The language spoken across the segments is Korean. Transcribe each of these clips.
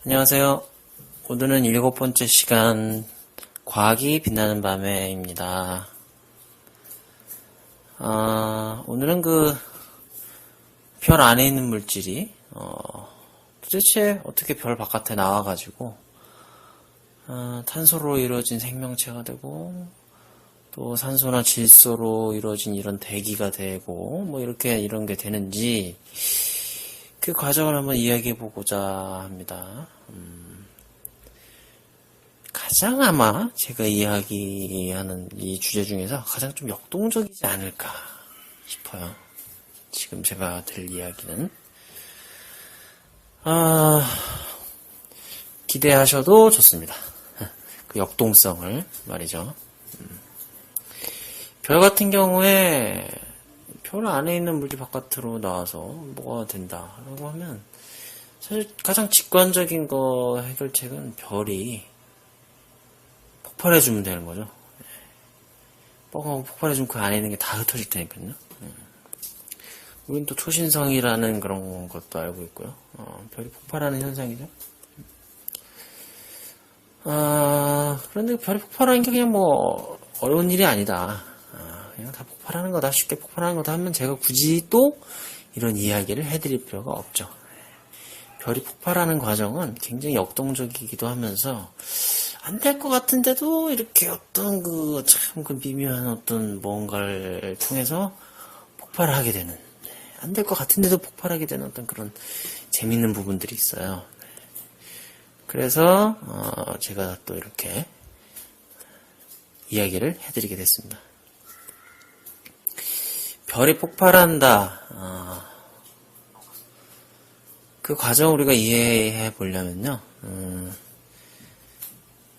안녕하세요. 오늘은 7번째 시간 과학이 빛나는 밤에입니다. 오늘은 별 안에 있는 물질이 도대체 어떻게 별 바깥에 나와가지고 탄소로 이루어진 생명체가 되고 또 산소나 질소로 이루어진 이런 대기가 되고 뭐 이런 게 되는지 그 과정을 한번 이야기해 보고자 합니다. 가장 아마 제가 이야기하는 이 주제 중에서 가장 좀 역동적이지 않을까 싶어요. 지금 제가 들 이야기는. 기대하셔도 좋습니다. 그 역동성을 말이죠. 별 같은 경우에 별 안에 있는 물질 바깥으로 나와서 뭐가 된다라고 하면 사실 가장 직관적인 해결책은 별이 폭발해주면 되는 거죠. 뻥하고 폭발해주면 그 안에 있는 게 다 흩어질 테니까요. 우린 또 초신성이라는 그런 것도 알고 있고요. 별이 폭발하는 현상이죠. 그런데 별이 폭발하는 게 그냥 뭐 어려운 일이 아니다. 그냥 다 폭발하는 거다, 쉽게 폭발하는 거다 하면 제가 굳이 또 이런 이야기를 해드릴 필요가 없죠. 별이 폭발하는 과정은 굉장히 역동적이기도 하면서 안 될 것 같은데도 이렇게 어떤 참 미묘한 어떤 뭔가를 통해서 폭발을 하게 되는, 안 될 것 같은데도 폭발하게 되는 어떤 그런 재밌는 부분들이 있어요. 그래서 제가 또 이렇게 이야기를 해드리게 됐습니다. 별이 폭발한다. 그 과정을 우리가 이해해 보려면요.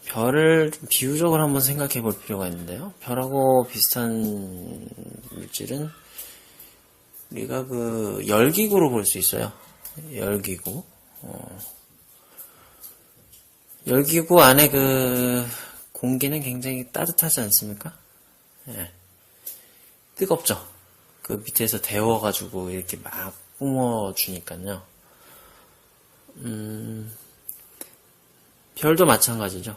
별을 좀 비유적으로 한번 생각해 볼 필요가 있는데요. 별하고 비슷한 물질은 우리가 열기구로 볼 수 있어요. 열기구. 열기구 안에 공기는 굉장히 따뜻하지 않습니까? 예. 뜨겁죠? 그 밑에서 데워가지고 이렇게 막 뿜어주니까요. 별도 마찬가지죠.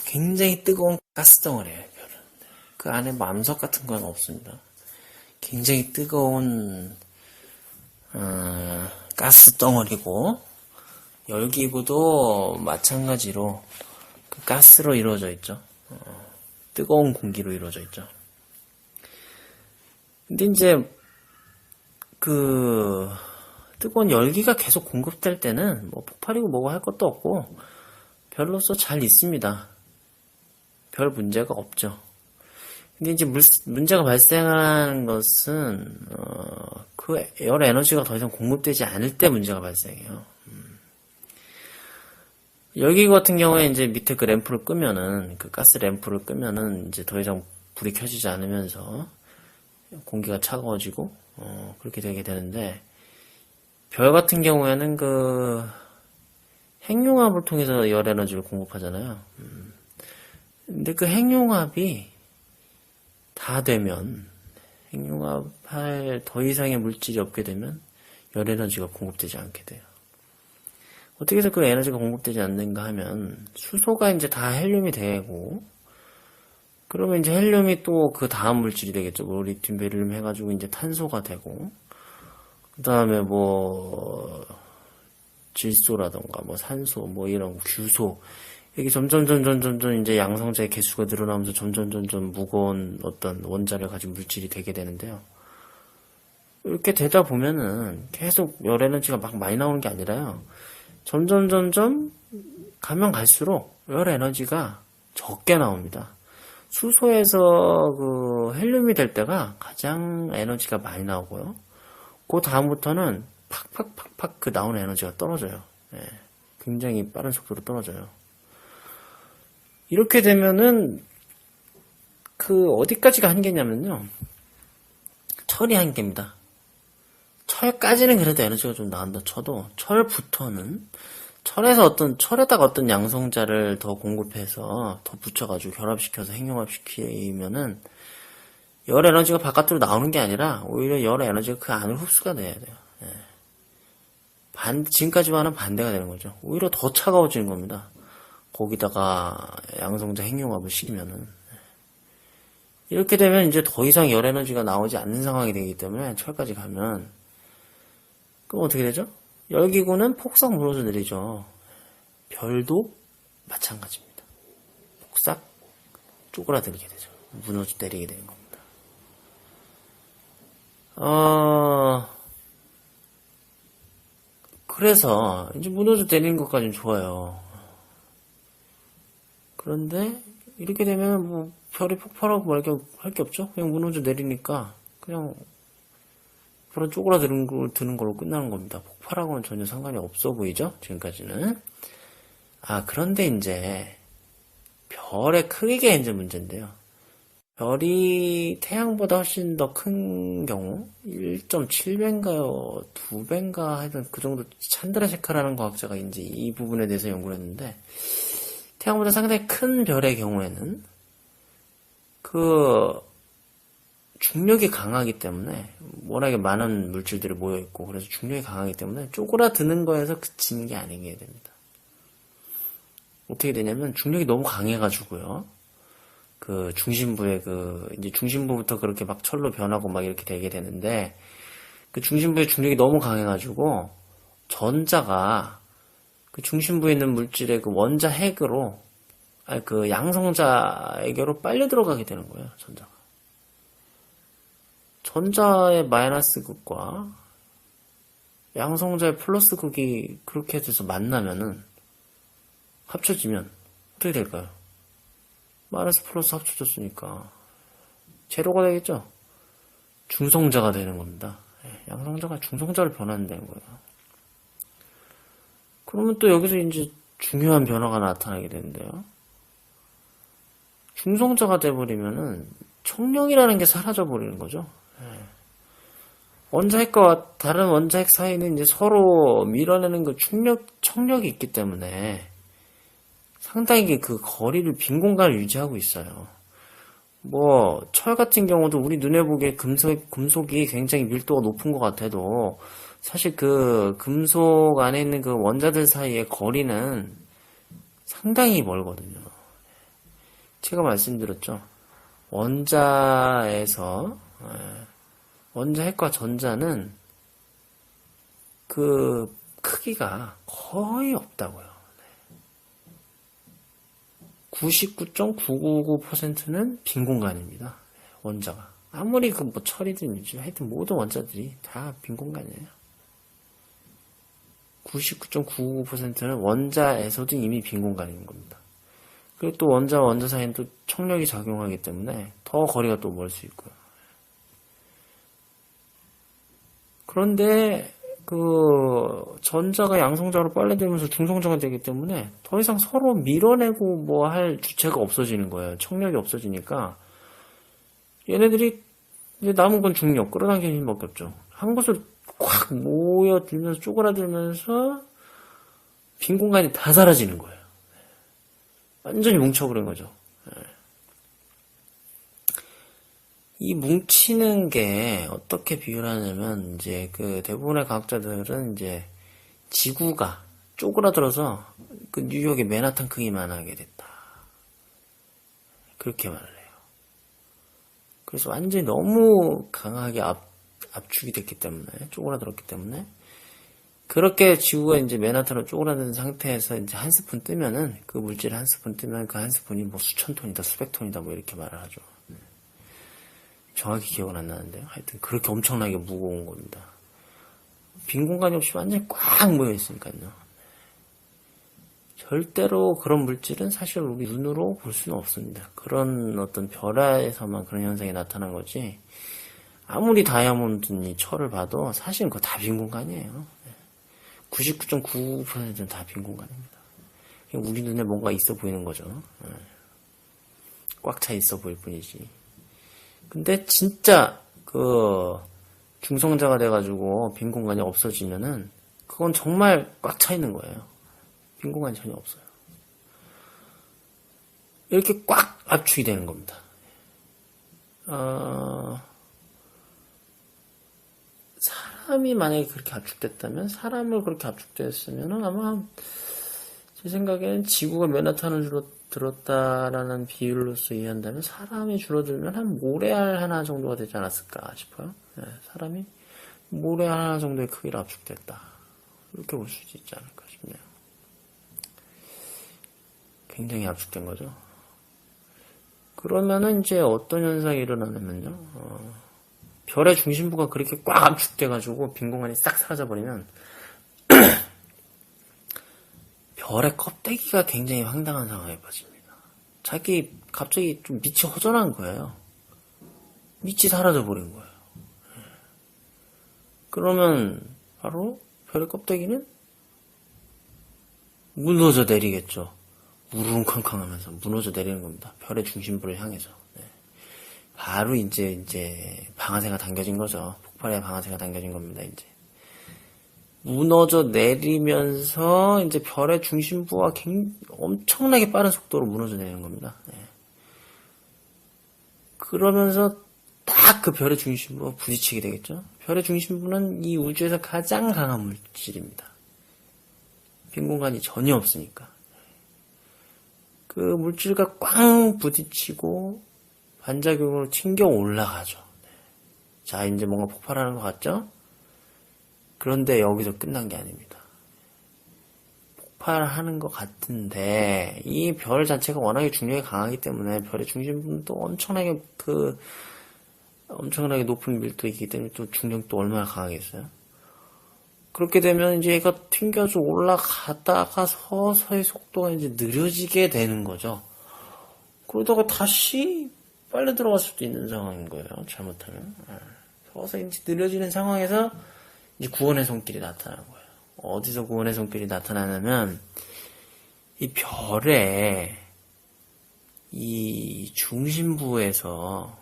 굉장히 뜨거운 가스덩어리예요, 별은. 그 안에 뭐 암석 같은 건 없습니다. 굉장히 뜨거운 가스덩어리고 열기구도 마찬가지로 그 가스로 이루어져 있죠. 뜨거운 공기로 이루어져 있죠. 근데 이제 뜨거운 열기가 계속 공급될 때는 뭐 폭발이고 뭐고 할 것도 없고 별로서 잘 있습니다. 별 문제가 없죠. 근데 이제 문제가 발생하는 것은 그 열 에너지가 더 이상 공급되지 않을 때 문제가 발생해요. 열기구 같은 경우에 이제 밑에 그 램프를 끄면은, 그 가스 램프를 끄면은 이제 더 이상 불이 켜지지 않으면서 공기가 차가워지고 그렇게 되게 되는데, 별 같은 경우에는 핵융합을 통해서 열 에너지를 공급하잖아요. 근데 그 핵융합이 다 되면, 핵융합할 더 이상의 물질이 없게 되면 열 에너지가 공급되지 않게 돼요. 어떻게 해서 그 에너지가 공급되지 않는가 하면 수소가 이제 다 헬륨이 되고, 그러면 이제 헬륨이 또 그 다음 물질이 되겠죠. 뭐 리튬, 베릴륨 해가지고 이제 탄소가 되고, 그 다음에 뭐 질소라던가 뭐 산소, 뭐 이런 규소, 이게 점점 이제 양성자의 개수가 늘어나면서 점점 무거운 어떤 원자를 가진 물질이 되게 되는데요. 이렇게 되다 보면은 계속 열 에너지가 막 많이 나오는 게 아니라요. 점점 가면 갈수록 열 에너지가 적게 나옵니다. 수소에서 헬륨이 될 때가 가장 에너지가 많이 나오고요. 그 다음부터는 팍팍팍팍 나오는 에너지가 떨어져요. 예, 굉장히 빠른 속도로 떨어져요. 이렇게 되면은 어디까지가 한계냐면요. 철이 한계입니다. 철까지는 그래도 에너지가 좀 나온다 쳐도 철에다가 어떤 양성자를 더 공급해서 더 붙여가지고 결합시켜서 핵융합시키면은 열 에너지가 바깥으로 나오는 게 아니라 오히려 열 에너지가 그 안으로 흡수가 돼야 돼요. 예. 지금까지와는 반대가 되는 거죠. 오히려 더 차가워지는 겁니다. 거기다가 양성자 핵융합을 시키면은. 이렇게 되면 이제 더 이상 열 에너지가 나오지 않는 상황이 되기 때문에 철까지 가면, 그럼 어떻게 되죠? 열기구는 폭삭 무너져 내리죠. 별도 마찬가지입니다. 폭삭 쪼그라들게 되죠. 무너져 내리게 되는 겁니다. 그래서 이제 무너져 내리는 것까지는 좋아요. 그런데 이렇게 되면 뭐 별이 폭발하고 말 게 할 게 없죠. 그냥 무너져 내리니까 그냥 별은 쪼그라드는 걸로 끝나는 겁니다. 폭발하고는 전혀 상관이 없어 보이죠? 지금까지는. 그런데 이제 별의 크기가 이제 문제인데요. 별이 태양보다 훨씬 더 큰 경우 1.7배인가요? 2배인가 하여튼 그 정도 찬드라세카라는 과학자가 이제 이 부분에 대해서 연구를 했는데 태양보다 상당히 큰 별의 경우에는 그 중력이 강하기 때문에 워낙에 많은 물질들이 모여있고 그래서 중력이 강하기 때문에 쪼그라드는 거에서 그치는 게 아니게 됩니다. 어떻게 되냐면 중력이 너무 강해가지고요. 그 중심부에 이제 중심부부터 그렇게 막 철로 변하고 막 이렇게 되게 되는데 그 중심부의 중력이 너무 강해가지고 전자가 그 중심부에 있는 물질의 그 원자 핵으로 그 양성자에게로 빨려 들어가게 되는 거예요. 전자의 마이너스 극과 양성자의 플러스 극이 그렇게 돼서 만나면은 합쳐지면 어떻게 될까요? 마이너스 플러스 합쳐졌으니까 제로가 되겠죠? 중성자가 되는 겁니다. 양성자가 중성자로 변환되는 거예요. 그러면 또 여기서 이제 중요한 변화가 나타나게 되는데요. 중성자가 돼버리면은 청력이라는 게 사라져버리는 거죠. 원자핵과 다른 원자핵 사이는 이제 서로 밀어내는 그 청력이 있기 때문에 상당히 그 거리를 빈 공간을 유지하고 있어요. 뭐 철 같은 경우도 우리 눈에 보기에 금속이 굉장히 밀도가 높은 것 같아도 사실 그 금속 안에 있는 그 원자들 사이의 거리는 상당히 멀거든요. 제가 말씀드렸죠. 원자핵과 전자는 그 크기가 거의 없다고요. 99.999%는 빈 공간입니다. 원자가. 아무리 그 뭐 철이든 하여튼 모든 원자들이 다 빈 공간이에요. 99.999%는 원자에서도 이미 빈 공간인 겁니다. 그리고 또 원자와 원자 사이는 또 청력이 작용하기 때문에 더 거리가 또 멀 수 있고요. 그런데 그 전자가 양성자로 빨려들면서 중성자가 되기 때문에 더 이상 서로 밀어내고 뭐 할 주체가 없어지는 거예요. 청력이 없어지니까 얘네들이 이제 남은 건 중력, 끌어당기는 힘밖에 없죠. 한 곳을 꽉 모여들면서 쪼그라들면서 빈 공간이 다 사라지는 거예요. 완전히 뭉쳐버린 거죠. 이 뭉치는 게 어떻게 비유를 하냐면 이제 그 대부분의 과학자들은 이제 지구가 쪼그라들어서 그 뉴욕의 맨하탄 크기만 하게 됐다. 그렇게 말을 해요. 그래서 완전히 너무 강하게 압축이 됐기 때문에 쪼그라들었기 때문에 그렇게 지구가 이제 맨하탄으로 쪼그라든 상태에서 이제 한 스푼 뜨면은 그 물질 한 스푼 뜨면 그 한 스푼이 뭐 수천 톤이다 수백 톤이다 뭐 이렇게 말을 하죠. 정확히 기억은 안 나는데요. 하여튼 그렇게 엄청나게 무거운 겁니다. 빈 공간이 없이 완전히 꽉 모여 있으니까요. 절대로 그런 물질은 사실 우리 눈으로 볼 수는 없습니다. 그런 어떤 별에서만 그런 현상이 나타난 거지. 아무리 다이아몬드니 철을 봐도 사실은 그거 다 빈 공간이에요. 99.99%는 다 빈 공간입니다. 우리 눈에 뭔가 있어 보이는 거죠. 꽉 차 있어 보일 뿐이지. 근데 진짜 그 중성자가 돼가지고 빈 공간이 없어지면은 그건 정말 꽉 차 있는 거예요. 빈 공간이 전혀 없어요. 이렇게 꽉 압축이 되는 겁니다. 사람이 만약에 그렇게 압축됐다면, 사람을 그렇게 압축됐으면 아마 제 생각에는 지구가 맨하탄을 들었다라는 비율로서 이해한다면 사람이 줄어들면 한 모래알 하나 정도가 되지 않았을까 싶어요. 네, 사람이 모래알 하나 정도의 크기로 압축됐다. 이렇게 볼 수 있지 않을까 싶네요. 굉장히 압축된 거죠. 그러면은 이제 어떤 현상이 일어나냐면요. 별의 중심부가 그렇게 꽉 압축돼가지고 빈 공간이 싹 사라져버리면 별의 껍데기가 굉장히 황당한 상황에 빠집니다. 갑자기 좀 밑이 허전한 거예요. 밑이 사라져버린 거예요. 그러면 바로 별의 껍데기는 무너져 내리겠죠. 우르릉캉캉하면서 무너져 내리는 겁니다. 별의 중심부를 향해서. 네. 바로 이제 방아쇠가 당겨진 거죠. 폭발의 방아쇠가 당겨진 겁니다. 이제 무너져 내리면서 이제 별의 중심부와 엄청나게 빠른 속도로 무너져 내리는 겁니다. 네. 그러면서 딱 그 별의 중심부와 부딪히게 되겠죠. 별의 중심부는 이 우주에서 가장 강한 물질입니다. 빈 공간이 전혀 없으니까. 그 물질과 꽝 부딪히고 반작용으로 튕겨 올라가죠. 자, 이제 뭔가 폭발하는 것 같죠? 그런데 여기서 끝난 게 아닙니다. 폭발하는 것 같은데 이 별 자체가 워낙에 중력이 강하기 때문에 별의 중심부는 또 엄청나게 높은 밀도이기 때문에 또 중력도 얼마나 강하겠어요? 그렇게 되면 이제 얘가 튕겨서 올라가다가 서서히 속도가 이제 느려지게 되는 거죠. 그러다가 다시 빨리 들어갈 수도 있는 상황인 거예요. 잘못하면. 서서히 이제 느려지는 상황에서 이제 구원의 손길이 나타나는 거예요. 어디서 구원의 손길이 나타나냐면 이 별의 이 중심부에서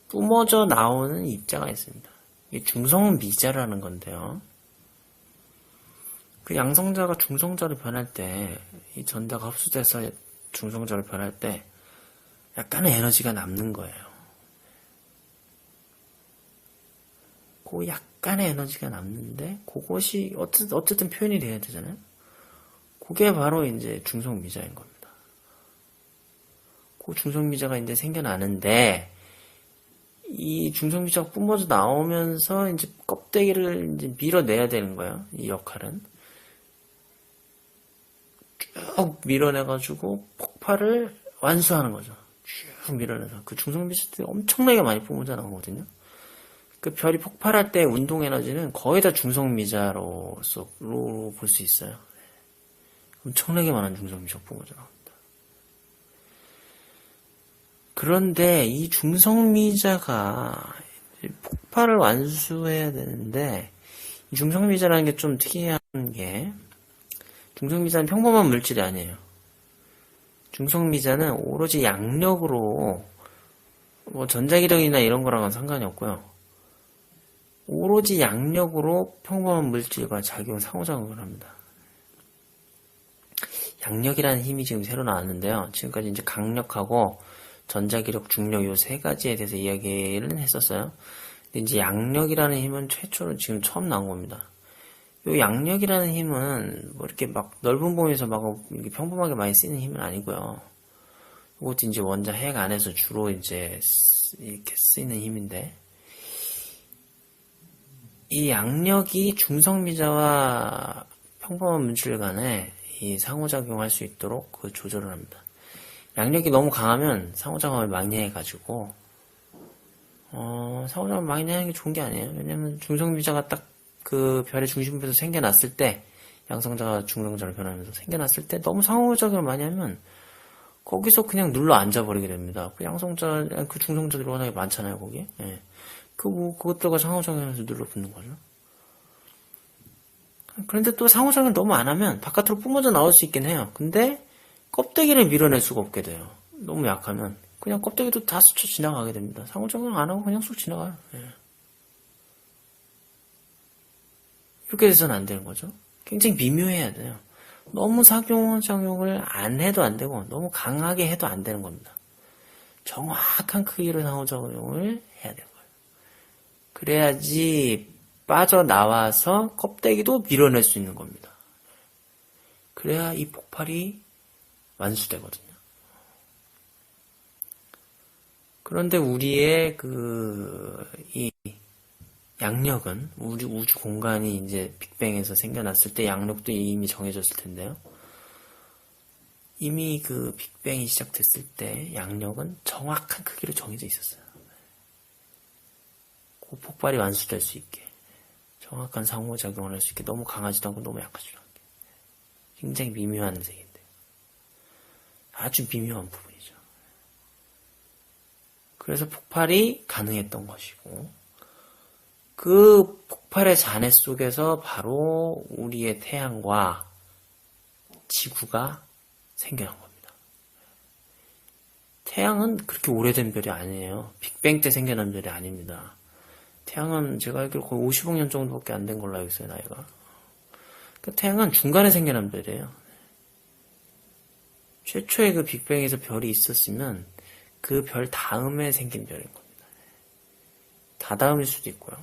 뿜어져 나오는 입자가 있습니다. 이게 중성미자라는 건데요. 그 양성자가 중성자로 변할 때, 이 전자가 흡수돼서 중성자로 변할 때 약간의 에너지가 남는 거예요. 그 약간의 에너지가 남는데 그것이 어쨌든 표현이 돼야 되잖아요. 그게 바로 이제 중성미자인 겁니다. 그 중성미자가 이제 생겨나는데 이 중성미자가 뿜어져 나오면서 이제 껍데기를 이제 밀어내야 되는 거예요. 이 역할은. 쭉 밀어내가지고 폭발을 완수하는 거죠. 쭉 밀어내서. 그 중성미자들이 엄청나게 많이 뿜어져 나오거든요. 그 별이 폭발할 때 운동 에너지는 거의 다 중성미자로 볼 수 있어요. 엄청나게 많은 중성미자가 뿜어져 나옵니다. 그런데 이 중성미자가 폭발을 완수해야 되는데 이 중성미자라는 게 좀 특이한 게 중성미자는 평범한 물질이 아니에요. 중성미자는 오로지 양력으로 뭐 전자기력이나 이런 거랑은 상관이 없고요. 오로지 양력으로 평범한 물질과 상호작용을 합니다. 양력이라는 힘이 지금 새로 나왔는데요. 지금까지 이제 강력하고 전자기력, 중력 요 세 가지에 대해서 이야기를 했었어요. 근데 이제 양력이라는 힘은 최초로 지금 처음 나온 겁니다. 요 양력이라는 힘은 뭐 이렇게 막 넓은 범위에서 막 이렇게 평범하게 많이 쓰이는 힘은 아니고요. 이것도 이제 원자 핵 안에서 주로 이제 이렇게 쓰이는 힘인데 이 양력이 중성미자와 평범한 물질 간에 이 상호작용할 수 있도록 그 조절을 합니다. 양력이 너무 강하면 상호작용을 방해해가지고 상호작용을 방해하는 게 좋은 게 아니에요. 왜냐면 중성미자가 딱 그 별의 중심부에서 생겨났을 때 양성자가 중성자로 변하면서 생겨났을 때 너무 상호작용을 많이 하면 거기서 그냥 눌러 앉아버리게 됩니다. 그 중성자들이 워낙에 많잖아요, 거기에. 예. 그것들과 상호작용하면서 눌러 붙는 거죠. 그런데 또 상호작용 너무 안 하면 바깥으로 뿜어져 나올 수 있긴 해요. 근데 껍데기를 밀어낼 수가 없게 돼요. 너무 약하면. 그냥 껍데기도 다 스쳐 지나가게 됩니다. 상호작용 안 하고 그냥 쑥 지나가요. 예. 이렇게 돼서는 안 되는 거죠. 굉장히 미묘해야 돼요. 너무 상호작용을 안 해도 안 되고 너무 강하게 해도 안 되는 겁니다. 정확한 크기로 상호작용을 해야 되는 거예요. 그래야지 빠져나와서 껍데기도 밀어낼 수 있는 겁니다. 그래야 이 폭발이 완수되거든요. 그런데 우리의 이 양력은, 우리 우주 공간이 이제 빅뱅에서 생겨났을 때 양력도 이미 정해졌을 텐데요. 이미 그 빅뱅이 시작됐을 때 양력은 정확한 크기로 정해져 있었어요. 그 폭발이 완수될 수 있게, 정확한 상호작용을 할 수 있게, 너무 강하지도 않고 너무 약하지도 않게. 굉장히 미묘한 색인데, 아주 미묘한 부분이죠. 그래서 폭발이 가능했던 것이고, 그 폭발의 잔해 속에서 바로 우리의 태양과 지구가 생겨난 겁니다. 태양은 그렇게 오래된 별이 아니에요. 빅뱅 때 생겨난 별이 아닙니다. 태양은 제가 알기로 거의 50억 년 정도밖에 안 된 걸로 알고 있어요, 나이가. 그 태양은 중간에 생겨난 별이에요. 최초의 그 빅뱅에서 별이 있었으면 그 별 다음에 생긴 별인 겁니다. 다다음일 수도 있고요.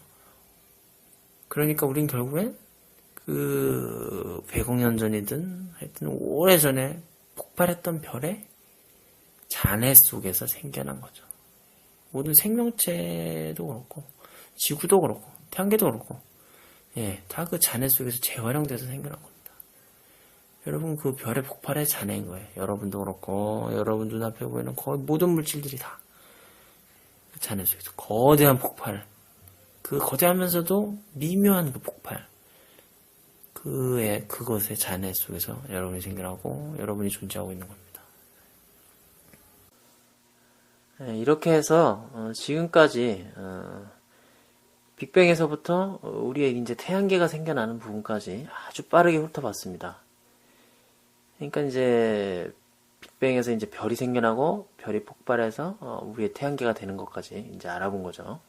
그러니까 우린 결국엔 그 100억 년 전이든 하여튼 오래전에 폭발했던 별의 잔해 속에서 생겨난 거죠. 모든 생명체도 그렇고 지구도 그렇고 태양계도 그렇고 다 그 잔해 속에서 재활용돼서 생겨난 겁니다. 여러분 그 별의 폭발의 잔해인 거예요. 여러분도 그렇고 여러분 눈앞에 보이는 거의 모든 물질들이 다 그 잔해 속에서 거대한 폭발, 그 거대하면서도 미묘한 그 폭발, 그것의 잔해 속에서 여러분이 생겨나고 여러분이 존재하고 있는 겁니다. 이렇게 해서 지금까지 빅뱅에서부터 우리의 이제 태양계가 생겨나는 부분까지 아주 빠르게 훑어봤습니다. 그러니까 이제 빅뱅에서 이제 별이 생겨나고 별이 폭발해서 우리의 태양계가 되는 것까지 이제 알아본 거죠.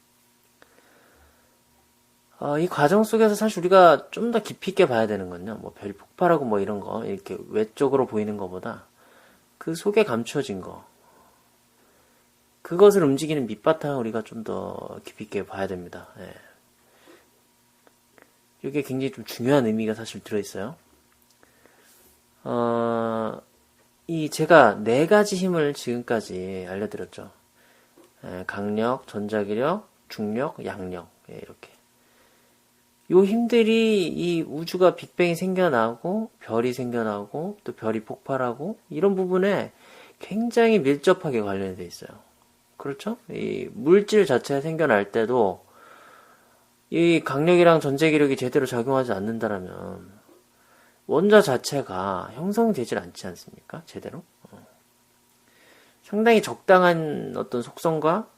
이 과정 속에서 사실 우리가 좀 더 깊이 있게 봐야 되는 건요. 뭐 별이 폭발하고 뭐 이런 거 이렇게 외적으로 보이는 것보다 그 속에 감추어진 거, 그것을 움직이는 밑바탕을 우리가 좀 더 깊이 있게 봐야 됩니다. 이게 굉장히 좀 중요한 의미가 사실 들어있어요. 제가 4가지 힘을 지금까지 알려드렸죠. 강력, 전자기력, 중력, 양력, 이렇게. 요 힘들이 이 우주가 빅뱅이 생겨나고 별이 생겨나고 또 별이 폭발하고 이런 부분에 굉장히 밀접하게 관련되어 있어요. 그렇죠? 이 물질 자체가 생겨날 때도 이 강력이랑 전자기력이 제대로 작용하지 않는다라면 원자 자체가 형성되질 않지 않습니까? 제대로? 상당히 적당한 어떤 속성과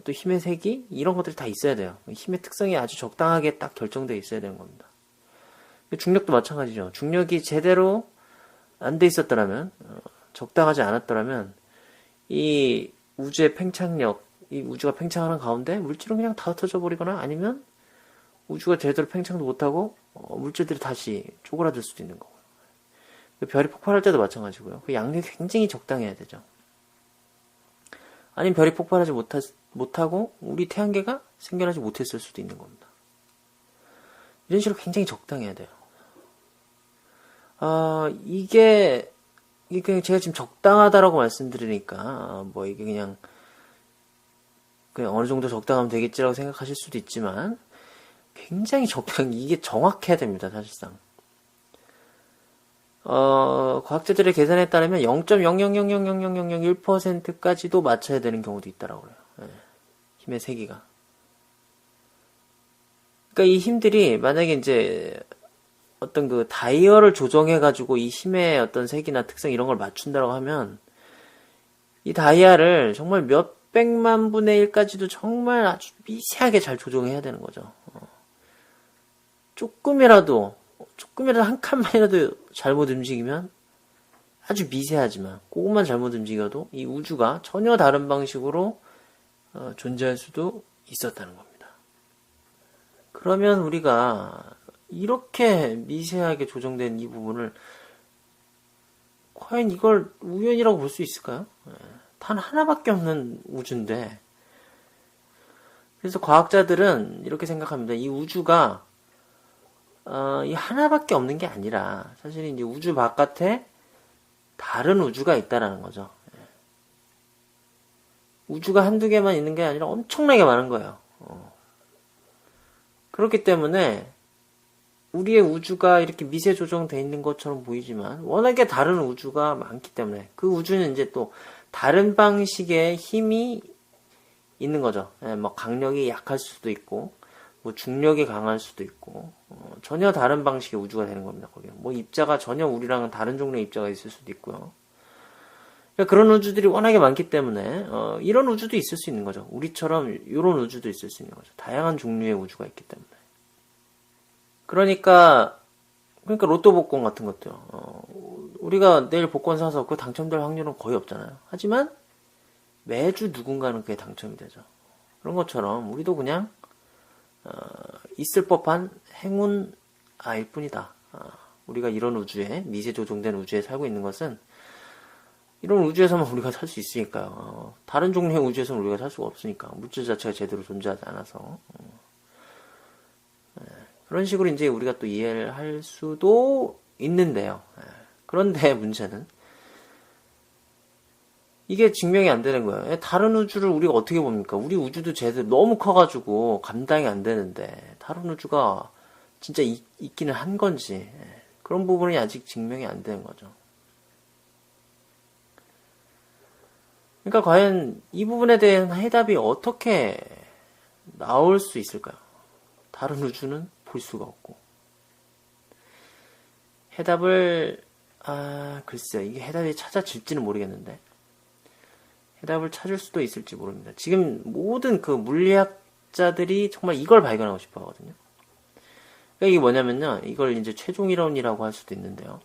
또 힘의 색이 이런 것들이 다 있어야 돼요. 힘의 특성이 아주 적당하게 딱 결정되어 있어야 되는 겁니다. 중력도 마찬가지죠. 중력이 제대로 안 돼 있었더라면, 적당하지 않았더라면 이 우주의 팽창력, 이 우주가 팽창하는 가운데 물질은 그냥 다 흩어져 버리거나 아니면 우주가 제대로 팽창도 못하고 물질들이 다시 쪼그라들 수도 있는 거고요. 별이 폭발할 때도 마찬가지고요. 그 양력이 굉장히 적당해야 되죠. 아니면 별이 폭발하지 못하고 우리 태양계가 생겨나지 못했을 수도 있는 겁니다. 이런 식으로 굉장히 적당해야 돼요. 이게 그냥 제가 지금 적당하다라고 말씀드리니까 뭐 이게 그냥 어느 정도 적당하면 되겠지라고 생각하실 수도 있지만 굉장히 이게 정확해야 됩니다. 사실상 과학자들의 계산에 따르면 0.000000001%까지도 맞춰야 되는 경우도 있다라고 그래요. 힘의 세기가. 그러니까 이 힘들이 만약에 이제 어떤 그 다이얼을 조정해가지고 이 힘의 어떤 색이나 특성 이런 걸 맞춘다고 하면 이 다이얼을 정말 몇 백만 분의 1까지도 정말 아주 미세하게 잘 조정해야 되는 거죠. 조금이라도 한 칸만이라도 잘못 움직이면 아주 미세하지만 그것만 잘못 움직여도 이 우주가 전혀 다른 방식으로 존재할 수도 있었다는 겁니다. 그러면 우리가 이렇게 미세하게 조정된 이 부분을 과연 이걸 우연이라고 볼 수 있을까요? 단 하나밖에 없는 우주인데 그래서 과학자들은 이렇게 생각합니다. 이 우주가 이 하나밖에 없는 게 아니라 사실 이제 우주 바깥에 다른 우주가 있다라는 거죠. 우주가 한두 개만 있는 게 아니라 엄청나게 많은 거예요. 그렇기 때문에 우리의 우주가 이렇게 미세 조정되어 있는 것처럼 보이지만 워낙에 다른 우주가 많기 때문에 그 우주는 이제 또 다른 방식의 힘이 있는 거죠. 뭐 강력이 약할 수도 있고 뭐 중력이 강할 수도 있고 전혀 다른 방식의 우주가 되는 겁니다. 거기는 뭐 입자가 전혀 우리랑은 다른 종류의 입자가 있을 수도 있고요. 그러니까 그런 우주들이 워낙에 많기 때문에 이런 우주도 있을 수 있는 거죠. 우리처럼 이런 우주도 있을 수 있는 거죠. 다양한 종류의 우주가 있기 때문에. 그러니까 로또 복권 같은 것도요. 우리가 내일 복권 사서 그 당첨될 확률은 거의 없잖아요. 하지만 매주 누군가는 그게 당첨이 되죠. 그런 것처럼 우리도 그냥 있을 법한 행운아일 뿐이다. 우리가 이런 우주에 미세 조종된 우주에 살고 있는 것은 이런 우주에서만 우리가 살 수 있으니까요. 다른 종류의 우주에서는 우리가 살 수가 없으니까 물질 자체가 제대로 존재하지 않아서 그런 식으로 이제 우리가 또 이해를 할 수도 있는데요. 그런데 문제는 이게 증명이 안 되는 거예요. 다른 우주를 우리가 어떻게 봅니까? 우리 우주도 제대로 너무 커가지고 감당이 안 되는데 다른 우주가 진짜 있기는 한 건지 그런 부분이 아직 증명이 안 되는 거죠. 그러니까 과연 이 부분에 대한 해답이 어떻게 나올 수 있을까요? 다른 우주는 볼 수가 없고 해답을 글쎄요. 이게 해답이 찾아질지는 모르겠는데 해답을 찾을 수도 있을지 모릅니다. 지금 모든 그 물리학자들이 정말 이걸 발견하고 싶어 하거든요. 그러니까 이게 뭐냐면요. 이걸 이제 최종 이론이라고 할 수도 있는데요.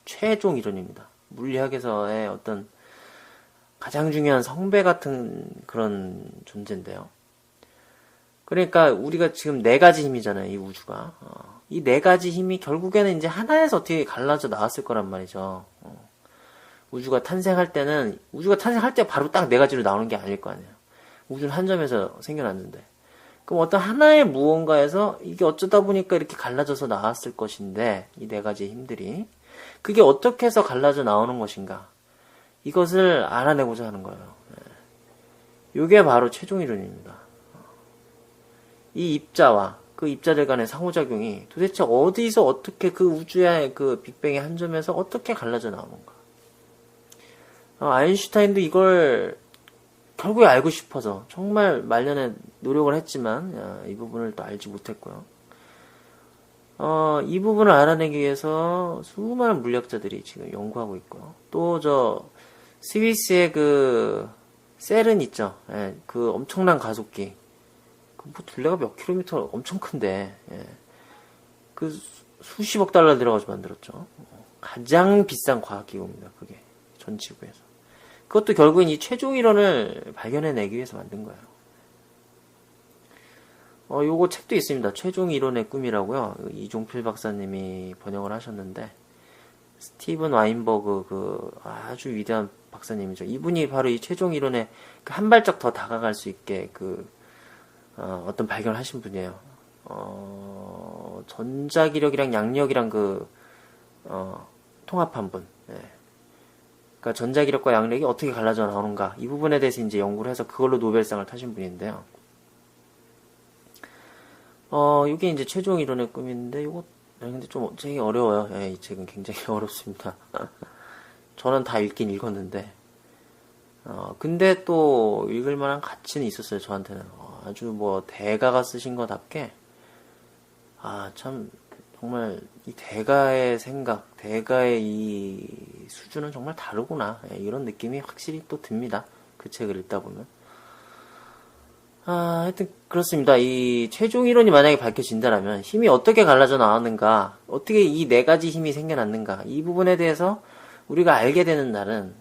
최종 이론입니다. 물리학에서의 어떤 가장 중요한 성배 같은 그런 존재인데요. 그러니까 우리가 지금 네 가지 힘이잖아요. 이 우주가. 이 네 가지 힘이 결국에는 이제 하나에서 어떻게 갈라져 나왔을 거란 말이죠. 우주가 탄생할 때 바로 딱 네 가지로 나오는 게 아닐 거 아니에요. 우주는 한 점에서 생겨났는데. 그럼 어떤 하나의 무언가에서 이게 어쩌다 보니까 이렇게 갈라져서 나왔을 것인데, 이 네 가지 힘들이. 그게 어떻게 해서 갈라져 나오는 것인가. 이것을 알아내고자 하는 거예요. 이게 바로 최종 이론입니다. 이 입자와 그 입자들 간의 상호작용이 도대체 어디서 어떻게 그 우주의 그 빅뱅의 한 점에서 어떻게 갈라져 나오는가. 아인슈타인도 이걸 결국에 알고 싶어서 정말 말년에 노력을 했지만 이 부분을 또 알지 못했고요. 이 부분을 알아내기 위해서 수많은 물리학자들이 지금 연구하고 있고요. 또 스위스의 그 셀은 있죠. 예, 그 엄청난 가속기. 뭐 둘레가 몇 킬로미터 엄청 큰데 그 수십억 달러 들어가서 만들었죠. 가장 비싼 과학기구입니다. 그게 전 지구에서. 그것도 결국엔 이 최종 이론을 발견해내기 위해서 만든 거예요. 요거 책도 있습니다. 최종 이론의 꿈이라고요. 이종필 박사님이 번역을 하셨는데 스티븐 와인버그 그 아주 위대한 박사님이죠. 이분이 바로 이 최종 이론에 그 한 발짝 더 다가갈 수 있게 어떤 발견을 하신 분이에요. 전자기력이랑 양력이랑 통합한 분. 그러니까 전자기력과 양력이 어떻게 갈라져 나오는가. 이 부분에 대해서 이제 연구를 해서 그걸로 노벨상을 타신 분인데요. 이게 이제 최종 이론의 꿈인데, 근데 좀 되게 어려워요. 이 책은 굉장히 어렵습니다. 저는 다 읽긴 읽었는데, 근데 또 읽을 만한 가치는 있었어요, 저한테는. 아주 뭐 대가가 쓰신 것답게 참 정말 이 대가의 생각, 대가의 이 수준은 정말 다르구나 이런 느낌이 확실히 또 듭니다. 그 책을 읽다 보면 하여튼 그렇습니다. 이 최종 이론이 만약에 밝혀진다면 힘이 어떻게 갈라져 나왔는가, 어떻게 이 네 가지 힘이 생겨났는가, 이 부분에 대해서 우리가 알게 되는 날은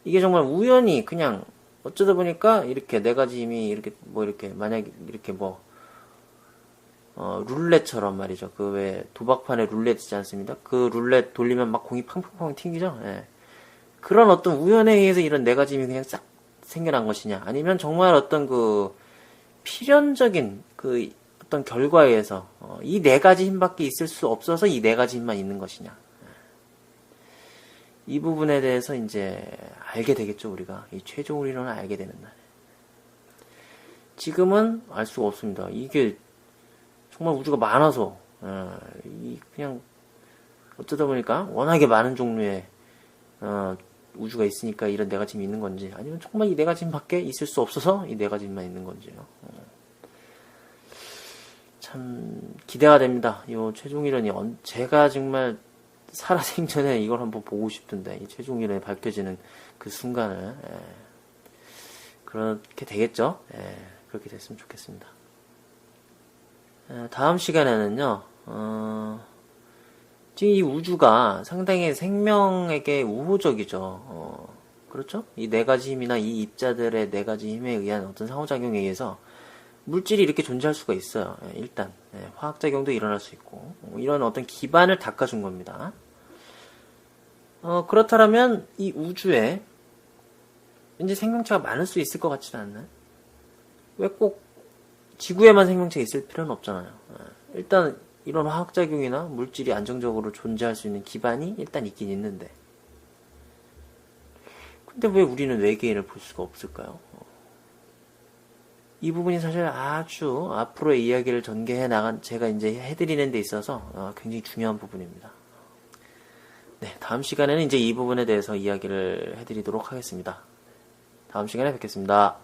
이게 정말 우연히 그냥 어쩌다 보니까 이렇게 네 가지 힘이 이렇게 만약에 이렇게 룰렛처럼 말이죠. 그 왜 도박판에 룰렛 있지 않습니까? 그 룰렛 돌리면 막 공이 팡팡팡 튕기죠. 그런 어떤 우연에 의해서 이런 네 가지 힘이 그냥 싹 생겨난 것이냐, 아니면 정말 어떤 그 필연적인 그 어떤 결과에 의해서 이 네 가지 힘밖에 있을 수 없어서 이 네 가지 힘만 있는 것이냐. 이 부분에 대해서 이제 알게 되겠죠, 우리가. 이 최종 이론을 알게 되는 날. 지금은 알 수가 없습니다. 이게 정말 우주가 많아서, 그냥 어쩌다 보니까 워낙에 많은 종류의 우주가 있으니까 이런 네 가지 힘이 있는 건지, 아니면 정말 이 네 가지 힘밖에 있을 수 없어서 이 네 가지 힘만 있는 건지요. 참 기대가 됩니다. 이 최종 이론이 제가 정말 살아생전에 이걸 한번 보고 싶던데, 이 최종 이론이 밝혀지는 그 순간을 그렇게 되겠죠. 그렇게 됐으면 좋겠습니다. 다음 시간에는요, 지금 이 우주가 상당히 생명에게 우호적이죠. 그렇죠? 이 네 가지 힘이나 이 입자들의 네 가지 힘에 의한 어떤 상호작용에 의해서 물질이 이렇게 존재할 수가 있어요. 일단 화학작용도 일어날 수 있고, 이런 어떤 기반을 닦아준 겁니다. 그렇다면 이 우주에 왠지 생명체가 많을 수 있을 것 같지는 않나요? 왜 꼭 지구에만 생명체가 있을 필요는 없잖아요. 일단 이런 화학작용이나 물질이 안정적으로 존재할 수 있는 기반이 일단 있긴 있는데, 근데 왜 우리는 외계인을 볼 수가 없을까요? 이 부분이 사실 아주 앞으로의 이야기를 전개해 나간, 제가 이제 해드리는 데 있어서 굉장히 중요한 부분입니다. 네, 다음 시간에는 이제 이 부분에 대해서 이야기를 해드리도록 하겠습니다. 다음 시간에 뵙겠습니다.